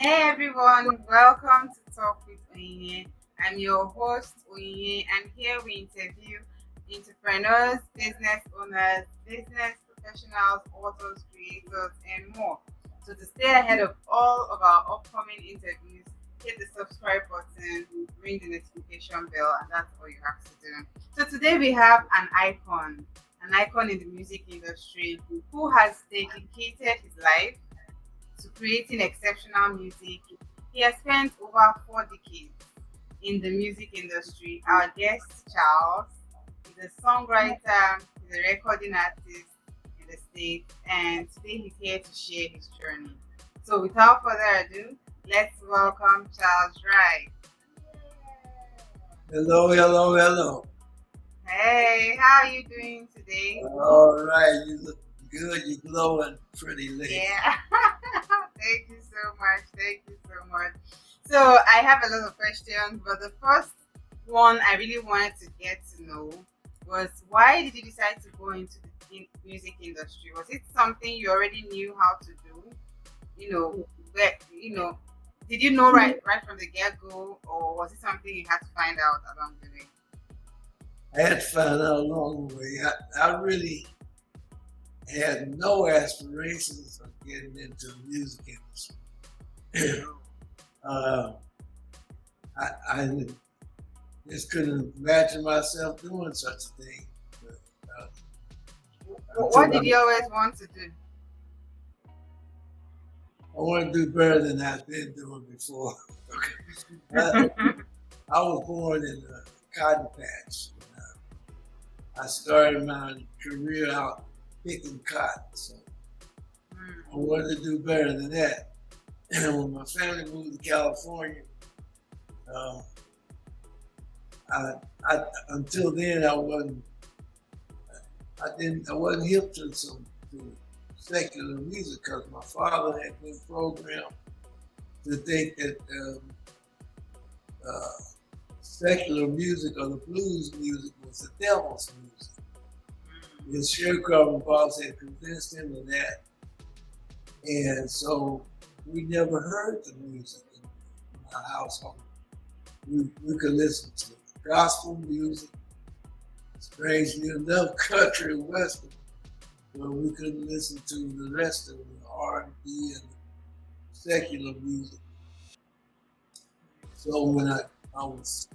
Hey everyone, welcome to Talk with Oyinye. I'm your host Oyinye, and here we interview entrepreneurs, business owners, business professionals, authors, creators, and more. So to stay ahead of all of our upcoming interviews, hit the subscribe button, ring the notification bell, and that's all you have to do. So today we have an icon in the music industry who has dedicated his life to creating exceptional music. He has spent over 4 decades in the music industry. Our guest, Charles, is a songwriter, he's a recording artist in the States, and today he's here to share his journey. So, without further ado, let's welcome Charles Wright. Hello, hello, hello. Hey, how are you doing today? All right, you look good. You're glowing, pretty lady. Yeah. Thank you so much. Thank you so much. So I have a lot of questions, but the first one I really wanted to get to know was why did you decide to go into the music industry? Was it something you already knew how to do? You know, where did you know right from the get go, or was it something you had to find out along the way? I had to find out along the way. I really had no aspirations of getting into the music industry. uh, I just couldn't imagine myself doing such a thing. But, What until did you always want to do? I want to do better than I've been doing before. I, I was born in a cotton patch. I started my career out picking cotton, so I wanted to do better than that. And when my family moved to California, uh, until then I wasn't hip to secular music because my father had been programmed to think that uh, secular music or the blues music was the devil's music. His sharecropping boss had convinced him of that, and so we never heard the music in my household. We could listen to gospel music, strangely enough, country and western, but we couldn't listen to the rest of the R&B and secular music. So when I was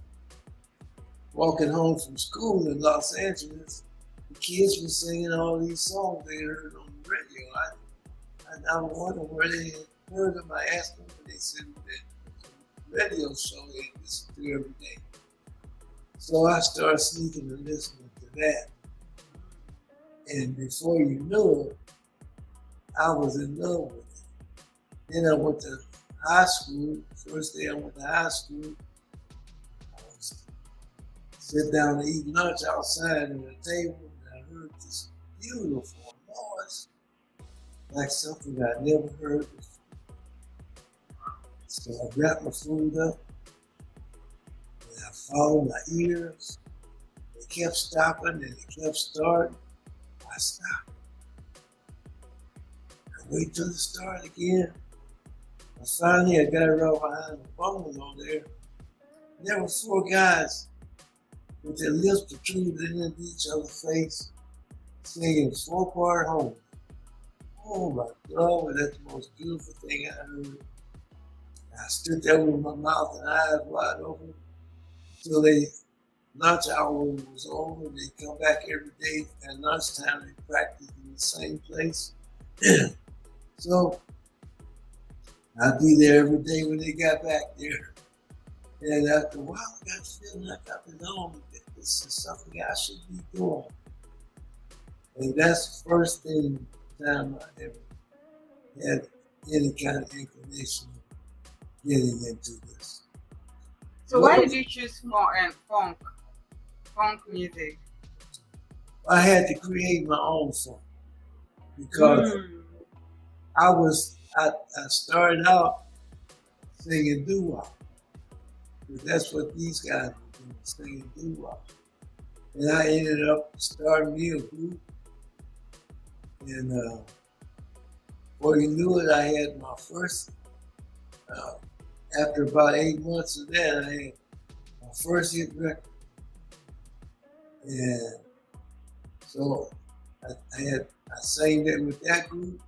walking home from school in Los Angeles, the kids were singing all these songs they heard on the radio. I wondered where they had heard them. I asked them, and they said that radio show they listen to every day. So I started sneaking and listening to that. And before you knew it, I was in love with it. Then I went to high school. First day I went to high school, I was sit down to eat lunch outside at a table, and I heard this beautiful noise, like something I never heard before. So I got my food up, and I followed my ears. It kept stopping and it kept starting. I stopped. I wait till it started again. And finally, I got it right behind the bungalow there. And there were 4 guys with their lips protruded into each other's face, singing 4-part home. Oh my God, that's the most beautiful thing I heard. I stood there with my mouth and eyes wide open until lunch hour was over. They come back every day at lunchtime. They practice in the same place. So I'd be there every day when they got back there. And after a while, I got the feeling like I've been on. This is something I should be doing. And that's the first time I ever had any kind of inclination of getting into this. So why did you choose funk music? I had to create my own song because I started out singing doo-wop. That's what these guys were doing, singing doo-wop. And I ended up starting me a group. And before you knew it, I had my first Uh, After about 8 months of that, I had my first hit record, and so I sang that with that group,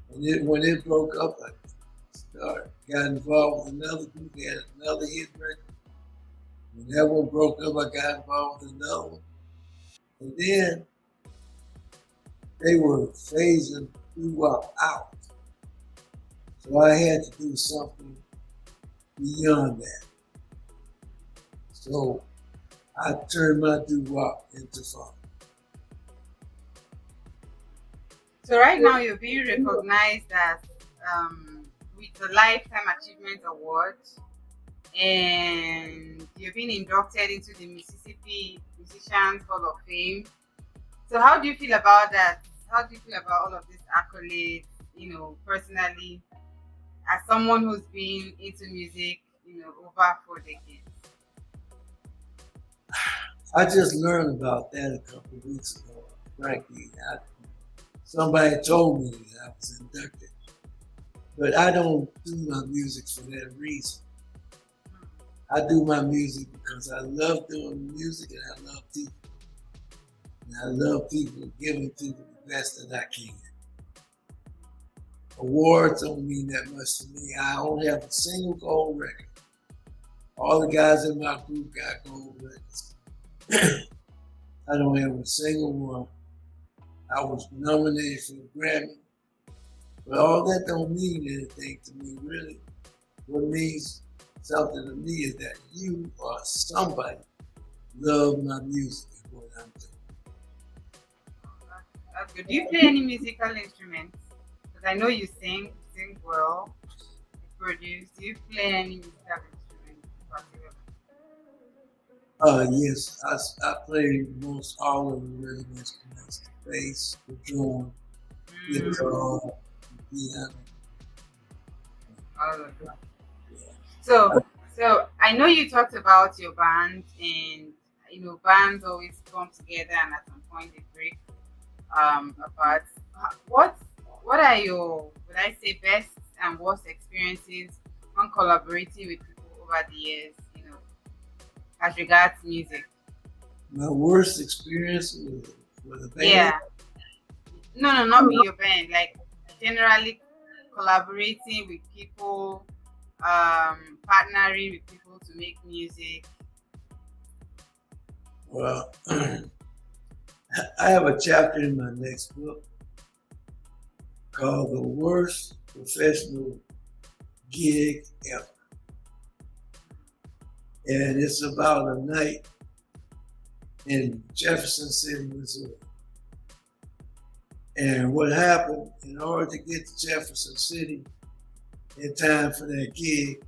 and then when it broke up, I got involved with another group. They had another hit record. When that one broke up, I got involved with another one, and then they were phasing doo-wop out, so I had to do something beyond that. So I turned my doo-wop into funk. So right now you're being recognized as with the Lifetime Achievement Award, and you've been inducted into the Mississippi Musicians Hall of Fame. So how do you feel about that? How do you feel about all of these accolades? Personally, as someone who's been into music, over 4 decades. I just learned about that a couple of weeks ago. Frankly, somebody told me that I was inducted, but I don't do my music for that reason. I do my music because I love doing music and I love people. And I love people, giving people the best that I can. Awards don't mean that much to me. I don't have a single gold record. All the guys in my group got gold records. I don't have a single one. I was nominated for a Grammy, but all that don't mean anything to me, really. What means something to me is that you or somebody love my music and what I'm doing. That's good. Do you play any musical instruments? Because I know you sing well, you produce. Do you play any musical instruments in particular? Yes, I play most all of the rhythm instruments: the bass, the drum, Mm, guitar, the piano. all of that. Yeah. So I know you talked about your band, and bands always come together, and at some point they break apart. What what are your, would I say, best and worst experiences on collaborating with people over the years? As regards music. My worst experience with a band. Yeah. No, no, not with your band. Like generally collaborating with people, partnering with people to make music. Well, I have a chapter in my next book called "The Worst Professional Gig Ever," and it's about a night in Jefferson City, Missouri. And what happened, in order to get to Jefferson City in time for that gig,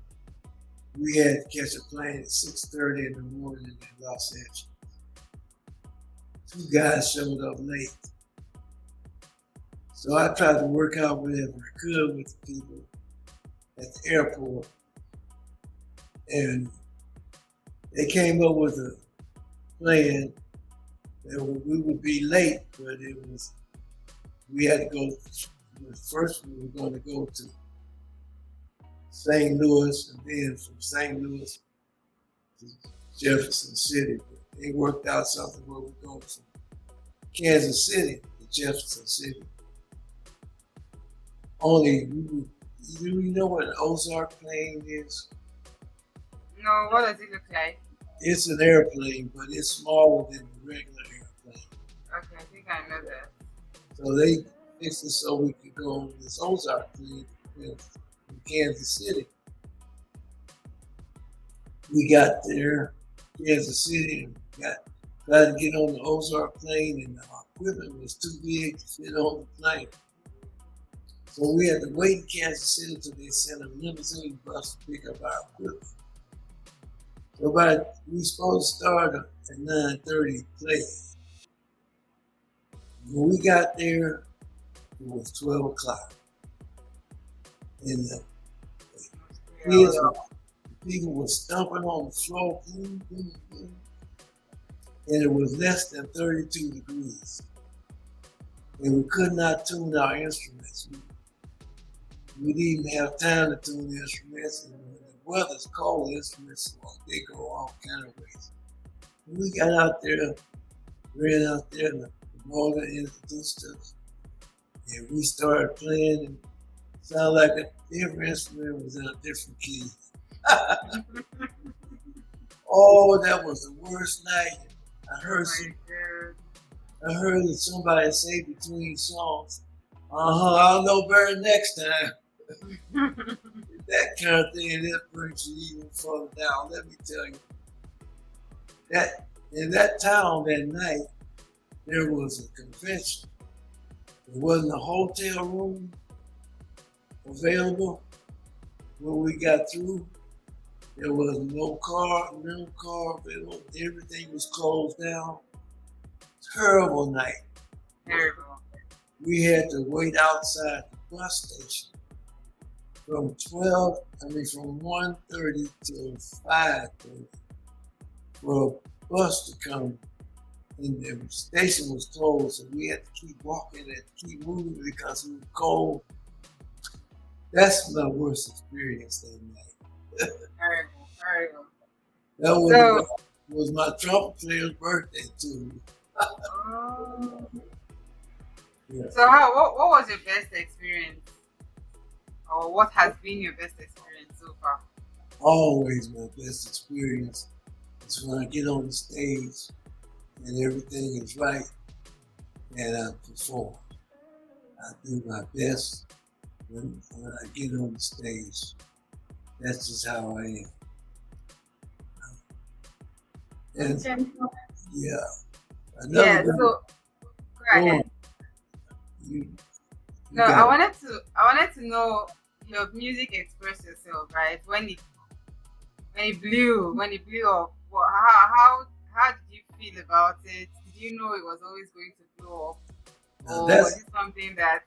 we had to catch a plane at 6:30 in the morning in Los Angeles. Two guys showed up late. So I tried to work out whatever I could with the people at the airport. And they came up with a plan that we would be late, but we had to go, first we were going to go to St. Louis, and then from St. Louis to Jefferson City. But they worked out something where we go from Kansas City to Jefferson City. Only, do you know what an Ozark plane is? No, what does it look like? It's an airplane, but it's smaller than the regular airplane. Okay, I think I know that. So they fixed it so we could go on this Ozark plane from Kansas City. We got there, Kansas City, and tried to get on the Ozark plane, and our equipment was too big to fit on the plane. So we had to wait in Kansas City until they sent a limousine bus to pick up our equipment. So we were supposed to start at 9:30 play. When we got there, it was 12 o'clock. And the kids, people were stomping on the floor, and it was less than 32 degrees. And we could not tune our instruments. We didn't even have time to tune the instruments, and when the weather's cold, instruments they go all kind of ways. And we got out there, ran out there, and the promoter introduced us, and we started playing, and it sounded like every instrument was in a different key. Oh, that was the worst night. I heard some, I heard somebody say between songs, I'll know better next time. That kind of thing, that brings you even further down. Let me tell you, that in that town that night, there was a convention. There wasn't a hotel room available when we got through. There was no rental car available. Everything was closed down. Terrible night. Terrible. We had to wait outside the bus station from 1:30 till 5:30 for a bus to come. And the station was closed, so we had to keep walking and keep moving because it was cold. That's my worst experience that night. Terrible. That was my trumpet player's birthday too. Oh. Yeah. So what was your best experience? Or what has been your best experience so far? Always my best experience is when I get on the stage and everything is right and I perform. I do my best when I get on the stage. That's just how I am. And yeah. Yeah, so go ahead. I wanted to know your music express yourself, right? When it blew up, how did you feel about it? Did you know it was always going to blow up? Or was it something that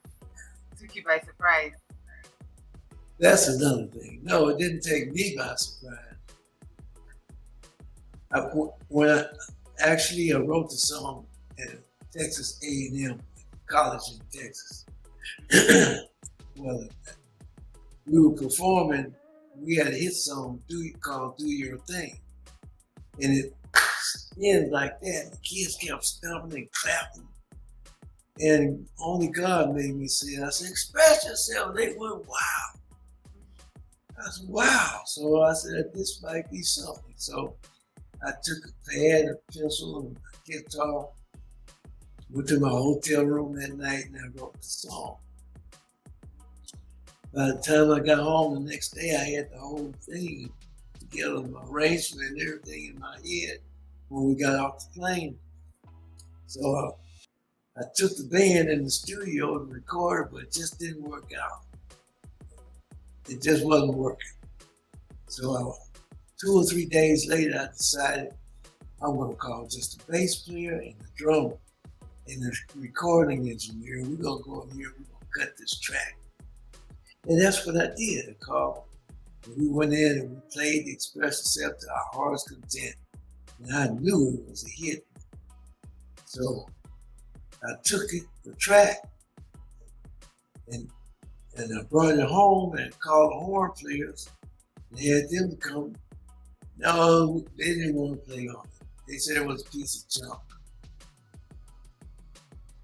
took you by surprise? That's another thing. No, it didn't take me by surprise. I wrote the song at Texas A&M College in Texas. Well, we were performing. We had a hit song called "Do Your Thing," and it ended like that. The kids kept stomping and clapping, and only God made me say it. I said, "Express yourself." They went, "Wow." I said, "Wow." So I said, "This might be something." So I took a pad, a pencil, and a guitar. Went to my hotel room that night and I wrote the song. By the time I got home the next day, I had the whole thing together, my arrangement and everything in my head when we got off the plane. So I took the band in the studio and recorded, but it just didn't work out. It just wasn't working. So 2 or 3 days later, I decided I'm going to call just the bass player and the drummer and the recording engineer. We're going to go in here, we're going to cut this track. And that's what I did. I called. And we went in and we played Express Yourself to our heart's content. And I knew it was a hit. So I took the track, and I brought it home and called the horn players and had them to come. No, they didn't want to play on it. They said it was a piece of junk.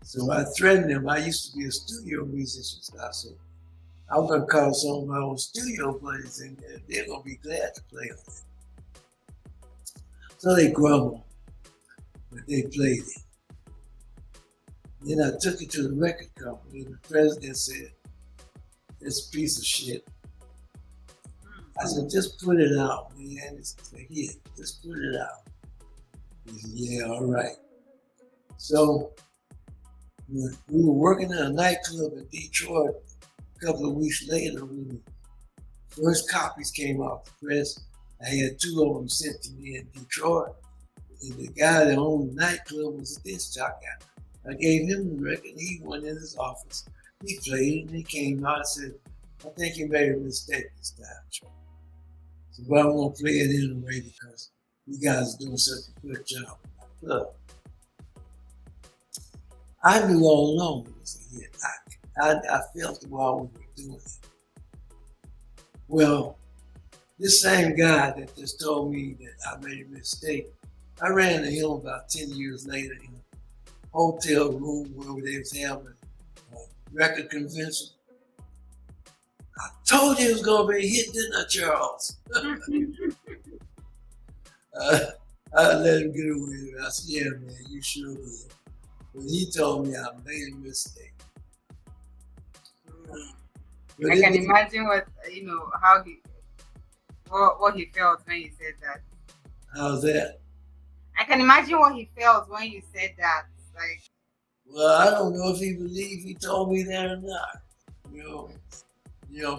So I threatened them. I used to be a studio musician, so I said, I'm going to call some of my own studio buddies in there. They're going to be glad to play on it. So they grumbled, but they played it. Then I took it to the record company, and the president said, "It's a piece of shit." I said, "Just put it out, man. It's a hit. Just put it out." He said, "Yeah, all right." So we were working in a nightclub in Detroit. A couple of weeks later, when the first copies came off the press, I had 2 of them sent to me in Detroit. And the guy that owned the nightclub was a disc jockey. I gave him the record. He went in his office. He played it, and he came out and said, "I think you made a mistake this time." So, but I'm going to play it anyway because you guys are doing such a good job. Look, I knew all along it was a hit. I felt it while we were doing it. Well, this same guy that just told me that I made a mistake, I ran into him about 10 years later in a hotel room where they was having a record convention. I told you it was going to be a hit, didn't I, Charles? I let him get away with it. I said, yeah, man, you sure did. But he told me I made a mistake. But I can imagine how what he felt when you said that. How's that? I can imagine what he felt when you said that. Like, well, I don't know if he believed he told me that or not.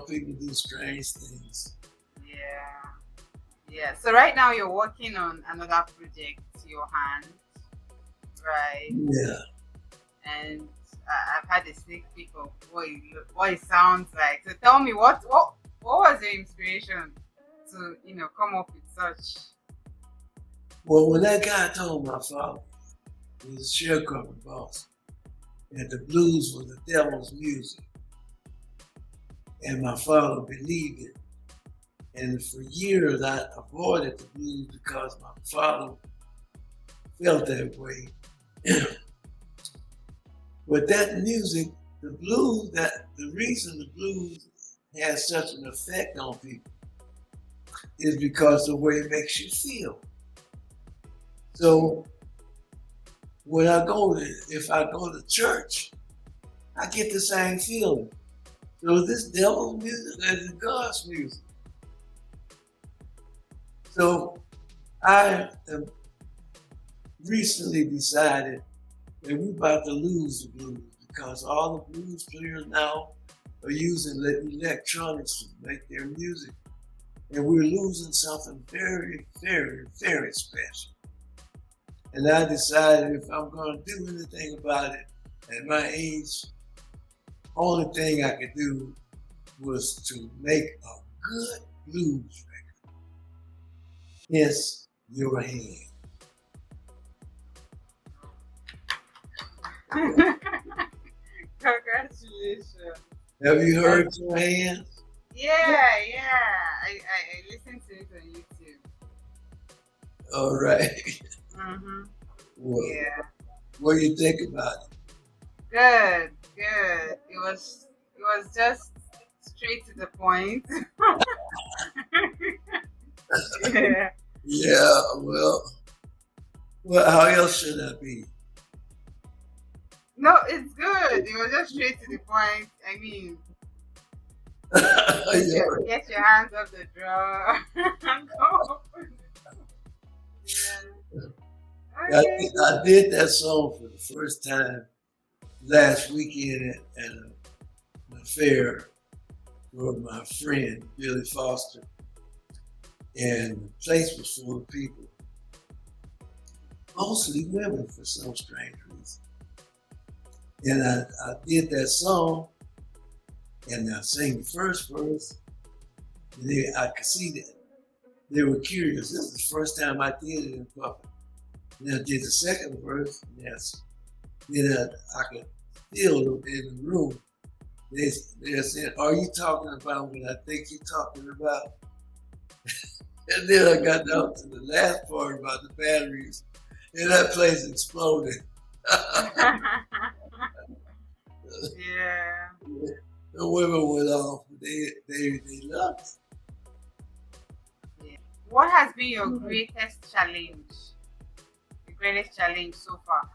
People do strange things. yeah. So right now you're working on another project, your hand, right? Yeah. And I've had a sneak peek of what it sounds like. So tell me, what was your inspiration to come up with such? Well, when that guy told my father, he was a sharecropper boss, that the blues was the devil's music, and my father believed it, and for years I avoided the blues because my father felt that way. But that music, the blues, the reason the blues has such an effect on people is because the way it makes you feel. So if I go to church, I get the same feeling. So this devil's music is God's music. So I have recently decided that we're about to lose the blues because all the blues players now are using electronics to make their music. And we're losing something very, very, very special. And I decided if I'm going to do anything about it at my age, only thing I could do was to make a good blues record. Yes, your hand. Congratulations. Have you heard your hands? Yeah. I listened to it on YouTube. All right. Mm-hmm. Well, Yeah. what do you think about it? Good. It was just straight to the point. Yeah. Yeah, well, how else should I be? No, it's good. It was just straight to the point. I mean, get your hands off the drawer and go. Yeah. Okay. I did that song for the first time last weekend at an affair for my friend Billy Foster, and the place was full of people, mostly women for some strange reason. And I did that song, and I sang the first verse, and I could see that they were curious. This is the first time I did it in public. And I did the second verse, and then I could feel them in the room. They said, "Are you talking about what I think you're talking about?" And then I got down to the last part about the batteries, and that place exploded. Yeah. The women went off. They loved it. Yeah. What has been your greatest challenge? The greatest challenge so far?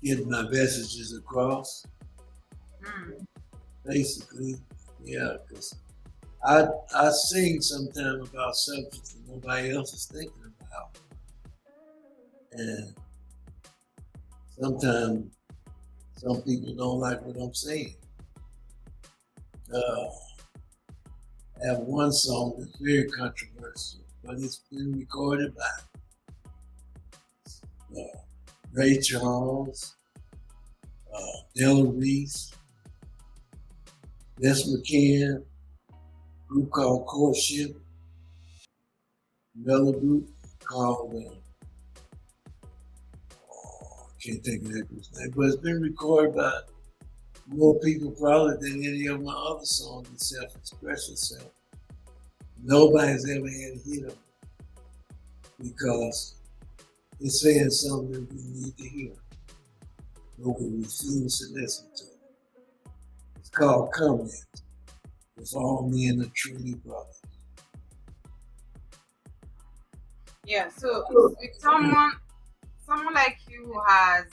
Getting my messages across. Mm. Basically, yeah, because I sing sometimes about subjects that nobody else is thinking about. And sometimes some people don't like what I'm saying. I have one song that's very controversial, but it's been recorded by Ray Charles, Della Reese, Les McCann, group called Courtship, another group called, I can't think of that group's name, but it's been recorded by more people probably than any of my other songs that self-express yourself. Nobody's ever had a hit of it because it's saying something that we need to hear, but we refuse to listen to it. It's called Comment. If all men are truly brothers. Yeah, so with someone like you who has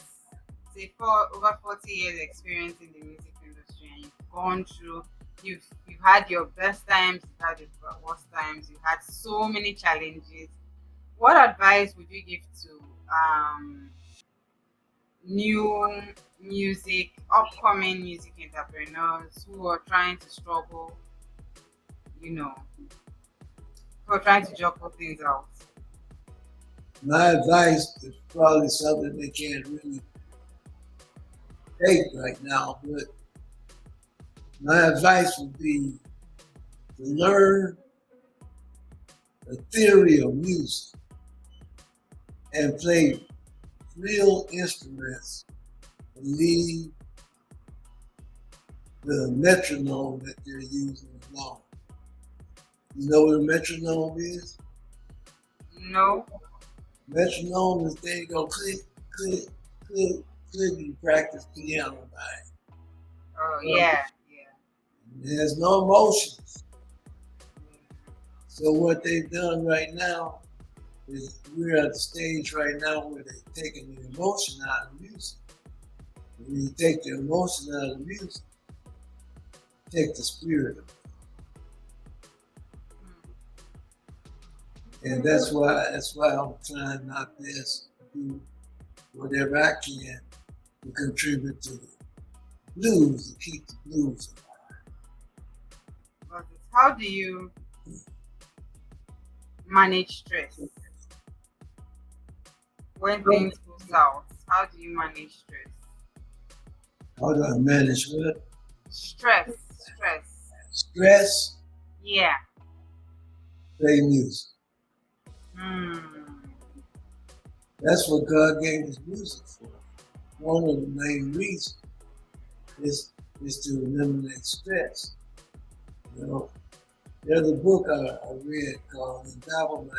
say over 40 years experience in the music industry, and you've gone through, you've had your best times, you've had your worst times, you've had so many challenges. What advice would you give to new upcoming music entrepreneurs who are trying to struggle, you know, who are trying to juggle things out? My advice is probably something they can't really take right now, but my advice would be to learn the theory of music and play real instruments and leave the metronome that they're using alone. You know what a metronome is? No. Metronome is they go click, click, click, click. You practice piano by. Oh yeah, yeah. There's no emotions. So what they've done right now is we're at the stage right now where they're taking the emotion out of music. When you take the emotion out of music, take the spirit of it. And that's why I'm trying my best to do whatever I can to contribute to the blues, to keep the blues alive. How do you manage stress when things go south? How do you manage stress? How do I manage what? Stress. Stress? Yeah. Play music. Hmm. That's what God gave us music for. One of the main reasons is to eliminate stress. You know, there's a book I read called Indelible,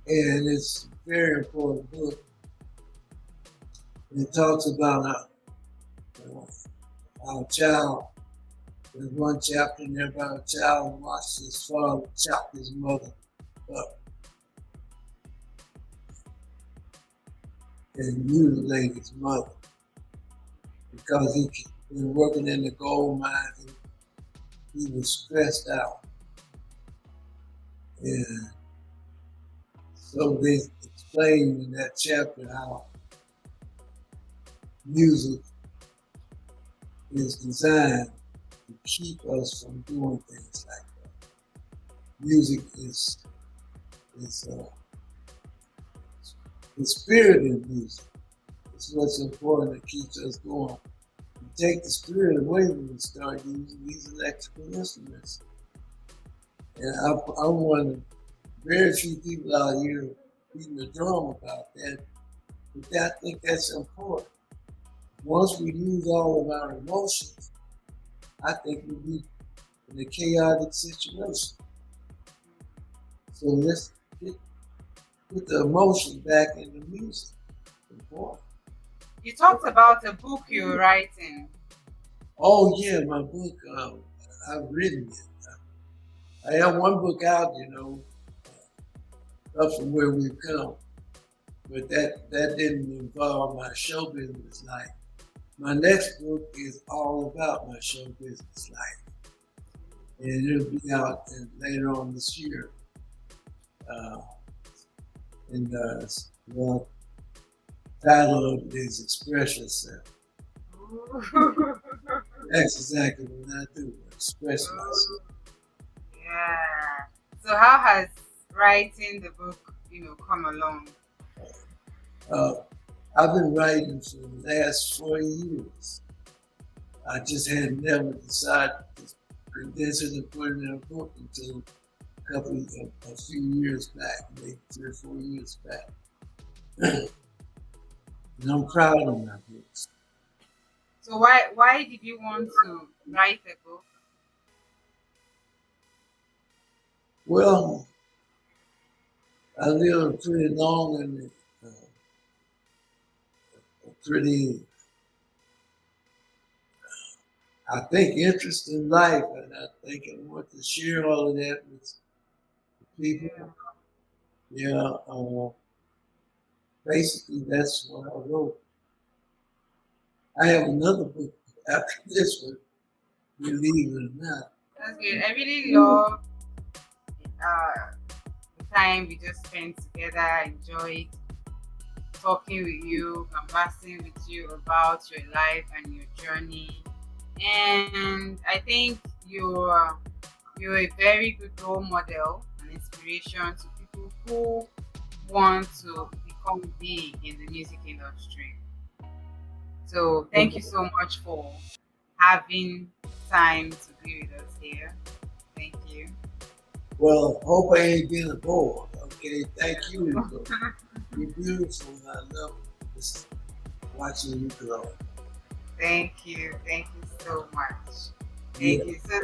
and it's a very important book. It talks about our child. There's one chapter in there about a child who watched his father chop his mother up and mutilate his mother because he was working in the gold mines and he was stressed out. And so they explain in that chapter how music is designed to keep us from doing things like that. Music is the spirit in music. It's what's important that keeps us going. You take the spirit away when you start using these electrical instruments. And I'm one of very few people out here beating the drum about that, but I think that's important. Once we lose all of our emotions, I think we'll be in a chaotic situation. So let's put the emotion back in the music. Important. You talked about a book you're writing. Oh yeah, my book. I've written it. I have one book out, up from where we've come, but that didn't involve my show business life. My next book is all about my show business life, and it'll be out later on this year. And the title of it is "Express Yourself." That's exactly what I do. Express myself. Yeah. So how has writing the book, come along? I've been writing for the last 4 years. I just had never decided to condense it and put it in a book until a few years back, maybe 3 or 4 years back. And I'm proud of my books. So why did you want to write a book? Well, I lived pretty long and pretty, I think, interesting life, and I think I want to share all of that with people. Yeah. Yeah, basically that's what I wrote. I have another book after this one, believe it or not. That's good. I really love uh, the time we just spent together. I enjoyed talking with you, conversing with you about your life and your journey. And I think you're a very good role model and inspiration to people who want to become big in the music industry. So thank you so much for having time to be with us here. Thank you. Well, hope I ain't been a bore. Okay, thank you. You're beautiful, and I love just watching you grow. Thank you. Thank you so much. Yeah. Thank you. So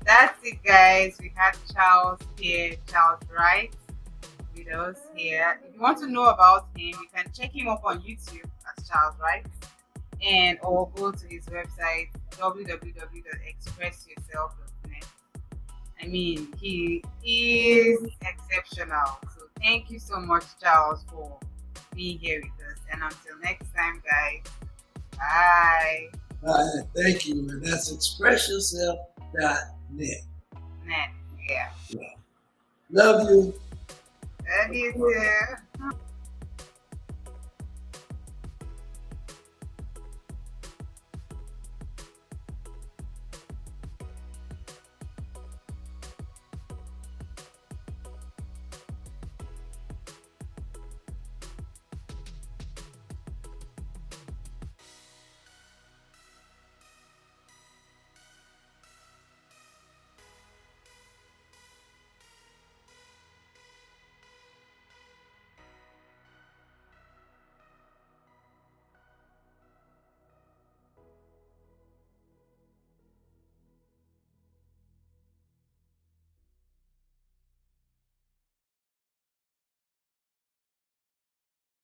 that's it, guys. We had Charles here, Charles Wright, with us here. If you want to know about him, you can check him up on YouTube as Charles Wright, and or go to his website www.expressyourself.net. I mean, he is exceptional. So thank you so much, Charles, for being here with us. And until next time, guys, bye. Thank you, and that's expressyourself.net. Net, yeah. Love you. Love you too.